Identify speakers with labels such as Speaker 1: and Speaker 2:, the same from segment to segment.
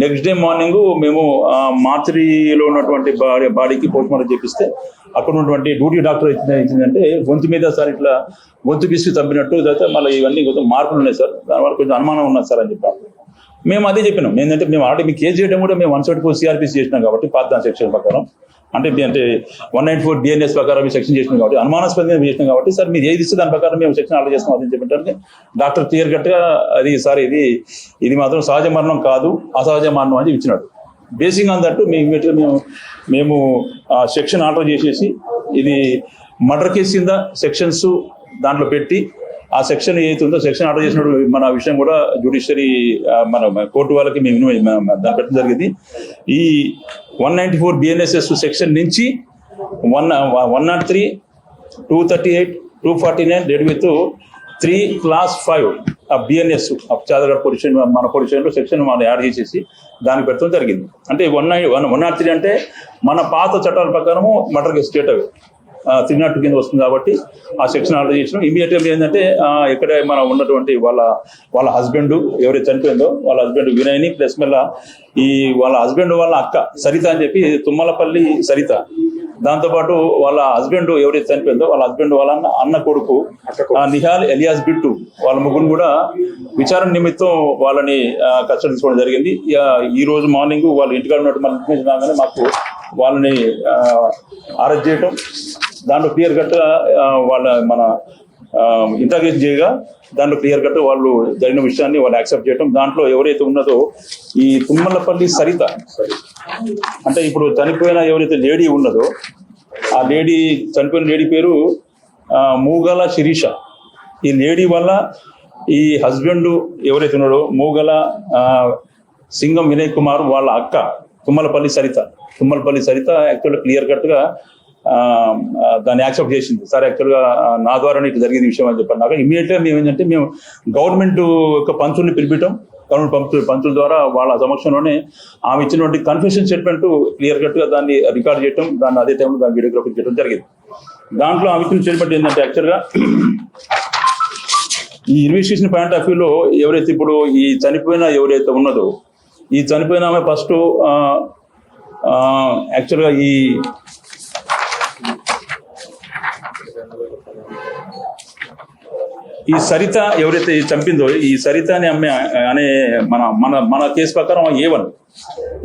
Speaker 1: Next day morning మేము మార్చరీలో ఉన్నటువంటి బాడీకి పోస్ట్ మార్టం చేపిస్తే అక్కడ ఉన్నటువంటి డ్యూటీ డాక్టర్ ఇచ్చిందంటే గొంతు మీద సార్ ఇట్లా గొంతు పిసికి చంపినట్టు తర్వాత మళ్ళీ ఇవన్నీ కొంచెం మార్పులు ఉన్నాయి సార్, దానివల్ల కొంచెం అనుమానం ఉన్నది సార్ అని చెప్పాము. మేము అదే చెప్పినాం. ఏంటంటే మేము ఆల్రెడీ మీకు కేసు చేయడం కూడా మేము 174 CRPC చేసినాం కాబట్టి పాత సెక్షన్ ప్రకారం, అంటే 194 DNS ప్రకారం సెక్షన్ చేసినాం కాబట్టి అనుమానాస్పదంగా చేసినాం కాబట్టి సార్ మీరు ఏది ఇస్తే దాని ప్రకారం మేము సెక్షన్ ఆర్డర్ చేస్తాం అని చెప్పినట్టు డాక్టర్ క్లియర్ కట్గా అది సార్ ఇది మాత్రం సహజ మరణం కాదు, అసహజ మరణం అని ఇచ్చినాడు. బేసింగ్ అందట్టు మేము సెక్షన్ ఆర్డర్ చేసేసి ఇది మర్డర్ కేసు కింద సెక్షన్స్ దాంట్లో పెట్టి ఆ సెక్షన్ ఏదైతుందో సెక్షన్ ఆర్డర్ చేసినప్పుడు మన విషయం కూడా జ్యుడిషియరీ మన కోర్టు వాళ్ళకి మేము దాన్ని పెట్టడం జరిగింది. ఈ 194 BNSS సెక్షన్ నుంచి 103, 238, 249 డెడ్ విత్ 3 Class 5 BNS చాదగఢ్ పొజిషన్ మన పొజిషన్లో సెక్షన్ మనం యాడ్ చేసేసి దానికి పెట్టడం జరిగింది. అంటే 103 అంటే మన పాత చట్టాల ప్రకారము మర్డర్ కేసు స్టేట్ అవి 302 కింద వస్తుంది కాబట్టి ఆ సెక్షన్ ఆర్డర్ చేసినాం. ఇమీడియట్గా ఏంటంటే ఇక్కడ మనం ఉన్నటువంటి వాళ్ళ హస్బెండ్ ఎవరైతే చనిపోయిందో వాళ్ళ హస్బెండ్ వినయ్ని ప్లస్ మళ్ళీ వాళ్ళ హస్బెండ్ వాళ్ళ అక్క సరిత అని చెప్పి తుమ్మలపల్లి సరిత, దాంతోపాటు వాళ్ళ హస్బెండ్ ఎవరైతే చనిపోయిందో వాళ్ళ హస్బెండ్ వాళ్ళ అన్న కొడుకు నిహాల్ ఎలియాస్ బిట్టు, వాళ్ళ ముగ్గురు కూడా విచారణ నిమిత్తం వాళ్ళని కస్టడీ తీసుకోవడం జరిగింది. ఈ రోజు మార్నింగ్ వాళ్ళు ఇంటికాడ ఉన్నట్టు మన ఇన్ఫర్మేషన్ రాగానే మాకు వాళ్ళని అరెస్ట్ చేయటం, దాంట్లో క్లియర్ కట్గా మన ఇంటర్వ్యూషన్ చేయగా దాంట్లో క్లియర్ కట్ వాళ్ళు జరిగిన విషయాన్ని వాళ్ళు యాక్సెప్ట్ చేయటం. దాంట్లో ఎవరైతే ఉన్నదో ఈ తుమ్మలపల్లి సరిత, అంటే ఇప్పుడు చనిపోయిన ఎవరైతే లేడీ ఉన్నదో ఆ చనిపోయిన లేడీ పేరు మూగల శిరీష. ఈ లేడీ వల్ల ఈ హస్బెండ్ ఎవరైతే ఉన్నాడో మూగల సింగం వినయ్ కుమార్ వాళ్ళ అక్క తుమ్మలపల్లి సరిత యాక్చువల్గా క్లియర్ కట్గా దాన్ని యాక్సెప్ట్ చేసింది. సార్ యాక్చువల్గా నా ద్వారానే ఇట్లా జరిగింది విషయం అని చెప్పారు. ఇమీడియట్గా మేము ఏంటంటే మేము గవర్నమెంట్ యొక్క పంచుల్ని పిలిపించడం, గవర్నమెంట్ పంచుల ద్వారా వాళ్ళ సమక్షంలోనే ఆమె ఇచ్చినటువంటి కన్ఫెషన్ స్టేట్మెంట్ క్లియర్ కట్గా దాన్ని రికార్డ్ చేయడం, దాన్ని అదే టైంలో దాన్ని వీడియోగ్రఫీ చేయడం జరిగింది. దాంట్లో ఆమె ఇచ్చిన స్టేట్మెంట్ ఏంటంటే యాక్చువల్గా ఈ ఇన్వెస్టిగేషన్ పాయింట్ ఆఫ్ వ్యూలో ఎవరైతే ఇప్పుడు ఈ చనిపోయిన ఎవరైతే ఉన్నదో ఈ చనిపోయిన ఆమె ఫస్ట్ యాక్చువల్గా ఈ సరిత ఎవరైతే చంపిందో ఈ సరిత అనే మన కేసు ప్రకారం A1.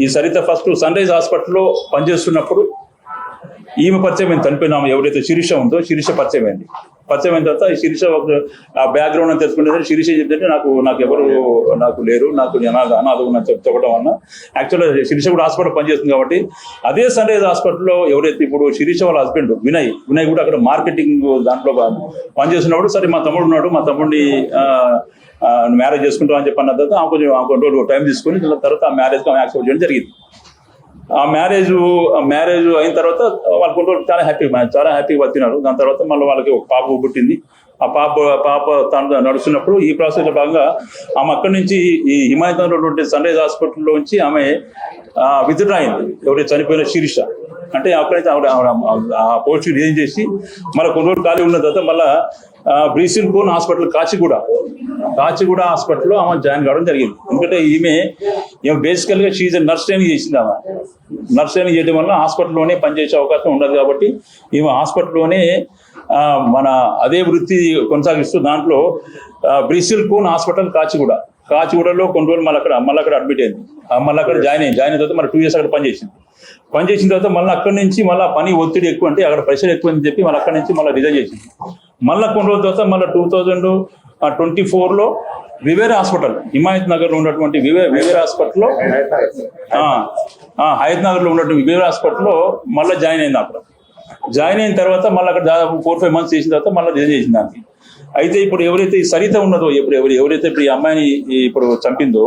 Speaker 1: ఈ సరిత ఫస్ట్ సన్ రైజ్ హాస్పిటల్లో పనిచేస్తున్నప్పుడు ఈమె పరిచయం అయింది. చనిపోయిన ఎవరైతే శిరీష ఉందో శిరీష పరిచయం అయిన తర్వాత ఈ శిరీష ఆ బ్యాక్గ్రౌండ్ అని తెలుసుకుంటే శిరీష చెప్తే నాకు ఎవరు లేరు, నాకు అనాథం చెప్పడం వల్ల యాక్చువల్గా శిరీష కూడా హాస్పిటల్ పనిచేస్తుంది కాబట్టి అదే సన్ రైజ్ హాస్పిటల్లో ఎవరైతే ఇప్పుడు శిరీష వాళ్ళ హస్బెండ్ వినయ్ కూడా అక్కడ మార్కెటింగ్ దాంట్లో పనిచేస్తున్నప్పుడు సరే మా తమ్ముడు ఉన్నాడు, మా తమ్ముడిని మ్యారేజ్ చేసుకుంటాం అని చెప్పిన తర్వాత ఆమె కొంచెం రోజులు టైం తీసుకుని తర్వాత ఆ మ్యారేజ్కి ఆమె యాక్సెప్ట్ చేయడం జరిగింది. ఆ మ్యారేజ్ అయిన తర్వాత వాళ్ళ కొన్ని రోజులు చాలా హ్యాపీగా బతికినారు. దాని తర్వాత మళ్ళీ వాళ్ళకి ఒక పాప పుట్టింది. ఆ పాప తను నడుస్తున్నప్పుడు ఈ ప్రాసెస్లో భాగంగా ఆమె అక్కడి నుంచి ఈ హిమాయతంలో ఉన్నటువంటి సన్ రైజ్ హాస్పిటల్లో నుంచి ఆమె విత్డ్రా అయింది. ఎవరైతే చనిపోయిన శిరీష అంటే అక్కడైతే ఆ పోస్ట్ రిజైన్ చేసి మళ్ళీ కొన్ని రోజులు ఖాళీ ఉన్న తర్వాత మళ్ళీ బ్రీసిల్ కోన్ హాస్పిటల్ కాచిగూడ హాస్పిటల్లో ఆమె జాయిన్ కావడం జరిగింది. ఎందుకంటే ఈమె బేసికల్గా షీజ్ నర్స్ ట్రైనింగ్ చేసింది. ఆమె నర్స్ ట్రైనింగ్ చేయడం వల్ల హాస్పిటల్లోనే పనిచేసే అవకాశం ఉండదు కాబట్టి ఈమె హాస్పిటల్లోనే మన అదే వృత్తి కొనసాగిస్తూ దాంట్లో బ్రీసిల్ కోన్ హాస్పిటల్ కాచిగూడలో కొన్ని రోజులు మళ్ళీ అక్కడ అడ్మిట్ అయింది. మళ్ళీ అక్కడ జాయిన్ అయిన తర్వాత మళ్ళీ 2 years అక్కడ పనిచేసిన తర్వాత మళ్ళీ అక్కడి నుంచి మళ్ళీ పని ఒత్తిడి ఎక్కువ అంటే అక్కడ ప్రెషర్ ఎక్కువ అని చెప్పి మళ్ళీ అక్కడి నుంచి మళ్ళీ రిజైన్ చేసింది. మళ్ళీ కొన్ని రోజుల తర్వాత మళ్ళీ 2024లో వివేరా హాస్పిటల్ హిమాయత్ నగర్లో ఉన్నటువంటి వివేరా హాస్పిటల్లో హయత్ నగర్లో ఉన్నటువంటి వివేరా హాస్పిటల్లో మళ్ళీ జాయిన్ అయింది. అక్కడ జాయిన్ అయిన తర్వాత మళ్ళీ అక్కడ దాదాపు 4-5 months చేసిన తర్వాత మళ్ళీ రిజైన్ చేసింది దానికి. అయితే ఇప్పుడు ఎవరైతే ఈ సరిత ఉన్నదో ఎవరైతే ఇప్పుడు ఈ అమ్మాయిని ఇప్పుడు చంపిందో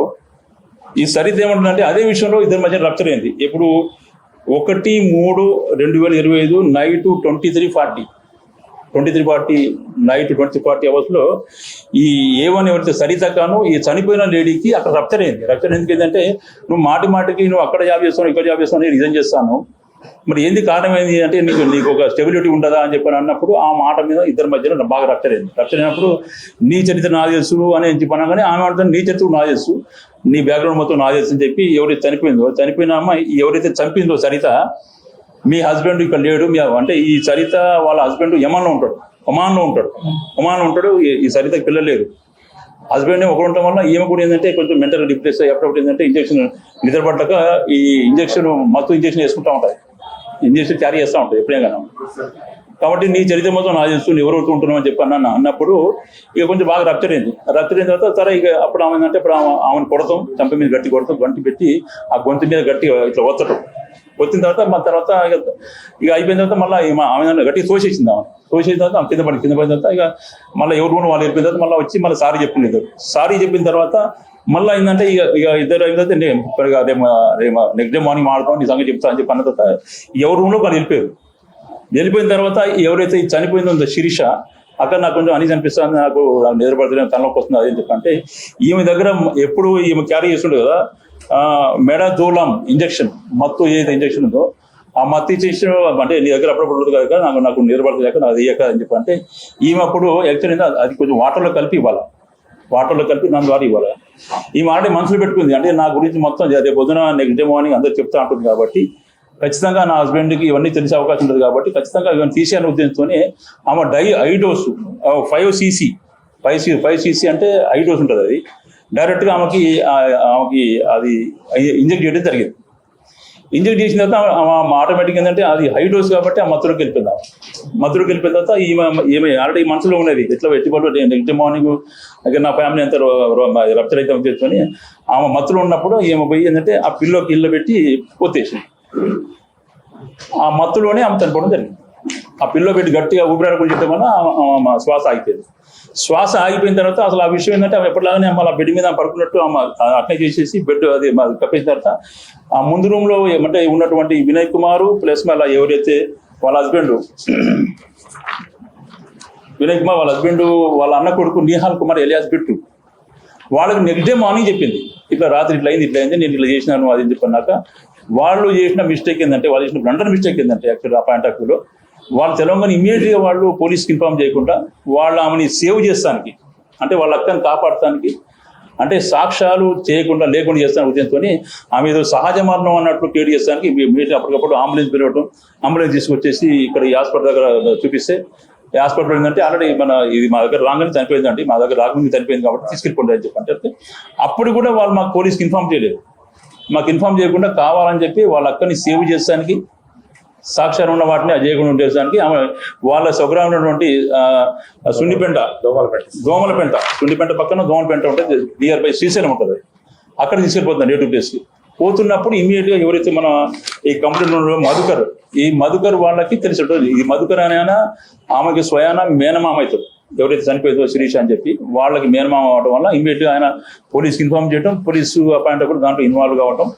Speaker 1: ఈ సరిత ఏమంటుందంటే అదే విషయంలో ఇద్దరి మధ్య రప్చర్ అయింది. ఇప్పుడు 1-3-2025 నైట్ 23:40 నైట్ 20:40 అవర్స్లో ఈ A1 ఎవరైతే సరిత కాను ఈ చనిపోయిన లేడీకి అక్కడ రప్చర్ అయింది. రప్చర్ ఎందుకు ఏంటంటే నువ్వు మాటికి నువ్వు అక్కడ జాబ్ చేస్తావు ఇక్కడ జాబ్ చేస్తావు రిజైన్ చేస్తాను, మరి ఏంది కారణం ఏంది అంటే నీకు ఒక స్టెబిలిటీ ఉంటుందా అని చెప్పని అన్నప్పుడు ఆ మాట మీద ఇద్దరి మధ్యలో బాగా రప్చర్ అయినప్పుడు నీ చరిత్ర నా తెలుసు అని చెప్పనగానే ఆమె అంటుంది నీ చరిత్ర నా తెలుసు, నీ బ్యాక్గ్రౌండ్ మొత్తం నా తెలుసు అని చెప్పి ఎవరైతే చనిపోయిన అమ్మాయి ఎవరైతే చంపిందో సరిత, మీ హస్బెండ్ ఇక్కడ లేడు, అంటే ఈ సరిత వాళ్ళ హస్బెండ్ ఒమాన్లో ఉంటాడు. ఈ సరితకి పిల్లలు లేరు. హస్బెండ్ ఒకరు ఉండటం వల్ల ఈమె కూడా ఏంటంటే కొంచెం మెంటల్ డిప్రెస్ ఎప్పుడప్పుడు ఏంటంటే ఇంజక్షన్ నిద్రపడ్డాక ఈ మత్తు ఇంజక్షన్ వేసుకుంటూ ఉంటాయి, ఇంజక్షన్ క్యారీ చేస్తూ ఉంటాయి ఎప్పుడైనా. కాబట్టి నీ చరిత్ర మొత్తం నా చేస్తూ ఎవరు ఉంటున్నావు అని చెప్పి అన్నప్పుడు ఇక కొంచెం బాగా రప్చర్ అయిన తర్వాత సరే ఇక అప్పుడు ఆమె ఏంటంటే ఇప్పుడు ఆమెను కొడతాం, చంప మీద గట్టి కొడతాం, గంటి పెట్టి ఆ గొంతు మీద గట్టి ఇట్లా వచ్చిన తర్వాత మన తర్వాత ఇక అయిపోయిన తర్వాత మళ్ళీ ఆమె గట్టి తోసేసింది. తోసేసిన తర్వాత ఆమె కింద పడిన తర్వాత ఇక మళ్ళీ ఎవరు వాళ్ళు వెళ్ళిపోయిన తర్వాత మళ్ళీ వచ్చి మళ్ళీ సారీ చెప్పిన తర్వాత మళ్ళీ ఏంటంటే ఇక ఇద్దరు అయిన తర్వాత నెక్స్ట్ డే మార్నింగ్ మాడతాం నీ సంగతి చెప్తా అని చెప్పి అన్న తర్వాత ఎవరు రూమ్లో వాళ్ళు వెళ్ళిపోయిన తర్వాత ఎవరైతే చనిపోయిందో శిరీష, అక్కడ నాకు కొంచెం అని అనిపిస్తుంది, నాకు నిద్రపడుతుంది, తనలోకి వస్తుంది అది చెప్పంటే ఈమె దగ్గర ఎప్పుడు ఈమె క్యారీ చేస్తుండే కదా మెడాజోలామ్ ఇంజక్షన్, మత్తు ఏదైతే ఇంజక్షన్ ఉందో ఆ మత్తు ఇంజక్షన్ అంటే నీ దగ్గర అప్పుడప్పుడు ఉంటుంది కదా నాకు నిద్రపడుతుంది నాకు అది ఇయ్యక అని చెప్పి అంటే ఈమె అప్పుడు యాక్చువల్లీ అది కొంచెం వాటర్లో కలిపి దాని ద్వారా ఇవ్వాలి. ఈమె ఆల్రెడీ మనసులో పెట్టుకుంది, అంటే నా గురించి మొత్తం రేపు పొద్దున నెక్స్ట్ డే మార్నింగ్ అందరూ చెప్తా ఉంటుంది కాబట్టి ఖచ్చితంగా నా హస్బెండ్కి ఇవన్నీ తెలిసే అవకాశం ఉంటుంది కాబట్టి ఖచ్చితంగా ఇవన్నీ తీసేయాలని ఉద్దేశంతోనే ఆమె ఐ డోస్ 5 cc అంటే ఐ డోస్ ఉంటుంది, అది డైరెక్ట్గా ఆమెకి అది ఇంజెక్ట్ చేయడం జరిగింది. ఇంజెక్ట్ చేసిన తర్వాత ఆటోమేటిక్ ఏంటంటే అది హై డోస్ కాబట్టి ఆ మత్తులోకి వెళ్ళిపోయిన తర్వాత ఈమె ఆల్రెడీ మనసులో ఉన్నది ఎట్లా ఎట్టిపడు నెక్స్ట్ మార్నింగ్ దగ్గర నా ఫ్యామిలీ అంతా రప్చర్ అయితే చేసుకొని ఆమె మత్తులో ఉన్నప్పుడు ఈమె పోయి ఏంటంటే ఆ పిల్లోకి ఇల్లు పెట్టి పోతేసింది. ఆ మత్తులోనే ఆమె చనిపోవడం జరిగింది. ఆ పిల్లో పెట్టి గట్టిగా ఊపిరాడుకుని చెప్పడం వల్ల శ్వాస ఆగిపోయిన తర్వాత అసలు ఆ విషయం ఏంటంటే ఆమె ఎప్పటిలాగానే మళ్ళీ బెడ్ మీద పడుకున్నట్టు ఆమె అట్నే చేసేసి బెడ్ అది కప్పేసిన తర్వాత ఆ ముందు రూమ్లో ఏమంటే ఉన్నటువంటి వినయ్ కుమార్ ప్లస్ మళ్ళీ ఎవరైతే వాళ్ళ హస్బెండ్ వినయ్ కుమార్ వాళ్ళ అన్న కొడుకు నిహాల్ కుమార్ ఎలియాస్ బిట్టు వాళ్ళకి నెక్స్ట్ డే మార్నింగ్ చెప్పింది, ఇట్లా రాత్రి ఇట్లా అయింది నేను ఇట్లా చేసినాను అది చెప్పన్నాక వాళ్ళు చేసిన మిస్టేక్ ఏంటంటే వాళ్ళు చేసిన బ్లండర్ మిస్టేక్ ఏంటంటే యాక్చువల్లీ ఆ పాయింట్ ఆఫ్ వ్యూలో వాళ్ళు తెలంగాణ ఇమీడియట్గా వాళ్ళు పోలీస్కి ఇన్ఫార్మ్ చేయకుండా వాళ్ళు ఆమెని సేవ్ చేస్తానికి, అంటే వాళ్ళ అక్కని కాపాడటానికి, అంటే సాక్ష్యాలు లేకుండా చేస్తానికి ఉద్దేశంతో ఆమె ఏదో సహజ మరణం అన్నట్లు క్రియేట్ చేస్తానికి ఇమీడియట్గా అప్పటికప్పుడు అంబులెన్స్ పిలవడం, అంబులెన్స్ తీసుకొచ్చేసి ఇక్కడ ఈ హాస్పిటల్ దగ్గర చూపిస్తే ఈ హాస్పిటల్ ఏంటంటే ఆల్రెడీ ఇది మా దగ్గర రాగానే చనిపోయిందండి, మా దగ్గర రాకుండా చనిపోయింది కాబట్టి తీసుకెళ్ళిపోండి అని చెప్పంటే అప్పుడు కూడా వాళ్ళు మాకు పోలీస్కి ఇన్ఫార్మ్ చేయలేదు. మాకు ఇన్ఫార్మ్ చేయకుండా కావాలని చెప్పి వాళ్ళ అక్కని సేవ్ చేస్తానికి, సాక్ష్యాలు ఉన్న వాటిని అజయకుండా ఉండేసానికి ఆమె వాళ్ళ స్వగ్రామం ఉన్నటువంటి సున్నిపెంట పక్కన దోమలపెంట ఉంటుంది, నియర్ బై శ్రీశైలం ఉంటుంది, అక్కడ తీసుకెళ్ళిపోతుంది నేటివ్ ప్లేస్కి. పోతున్నప్పుడు ఇమీడియట్గా ఎవరైతే మన ఈ కంప్లైంట్ ఉన్న మధుకర్ వాళ్ళకి తెలిసి ఉంటుంది, ఈ మధుకర్ అనే ఆమెకి స్వయాన మేనమామ అవుతుంది, ఎవరైతే చనిపోయిందో శిరీష అని చెప్పి వాళ్ళకి మేనమామ అవడం వల్ల ఇమీడియట్గా ఆయన పోలీస్కి ఇన్ఫార్మ్ చేయడం, పోలీసు అపాయింట్ అప్పుడు దాంట్లో ఇన్వాల్వ్ కావడం,